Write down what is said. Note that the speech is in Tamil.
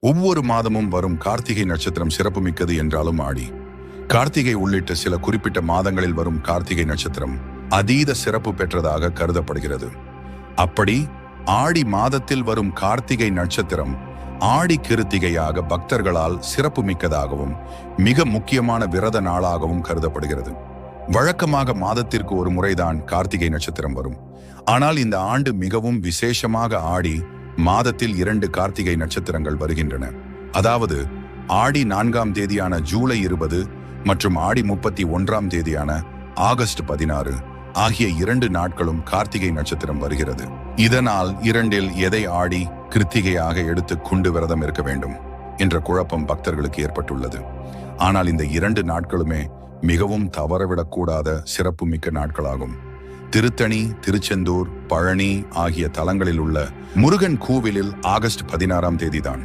ஒவ்வொரு மாதமும் வரும் கார்த்திகை நட்சத்திரம் சிறப்புமிக்கது என்றாலும் ஆடி கார்த்திகை உள்ளிட்ட சில குறிப்பிட்ட மாதங்களில் வரும் கார்த்திகை நட்சத்திரம் அதீத சிறப்பு பெற்றதாக கருதப்படுகிறது. அப்படி ஆடி மாதத்தில் வரும் கார்த்திகை நட்சத்திரம் ஆடி கிருத்திகையாக பக்தர்களால் சிறப்பு மிக்கதாகவும் மிக முக்கியமான விரத நாளாகவும் கருதப்படுகிறது. வழக்கமாக மாதத்திற்கு ஒரு முறைதான் கார்த்திகை நட்சத்திரம் வரும். ஆனால் இந்த ஆண்டு மிகவும் விசேஷமாக ஆடி மாதத்தில் 2 கார்த்திகை நட்சத்திரங்கள் வருகின்றன. அதாவது ஆடி 4ஆம் தேதியான ஜூலை 20 மற்றும் ஆடி 31ஆம் தேதியான ஆகஸ்ட் 16 ஆகிய 2 நாட்களும் கார்த்திகை நட்சத்திரம் வருகிறது. இதனால் இரண்டில் எதை ஆடி கிருத்திகையாக எடுத்து கொண்டு விரதம் இருக்க வேண்டும் என்ற குழப்பம் பக்தர்களுக்கு ஏற்பட்டுள்ளது. ஆனால் இந்த 2 நாட்களுமே மிகவும் தவறவிடக்கூடாத சிறப்பு மிக்க நாட்களாகும். திருத்தணி, திருச்செந்தூர், பழனி ஆகிய தலங்களில் உள்ள முருகன் கோவிலில் ஆகஸ்ட் 16ஆம் தேதிதான்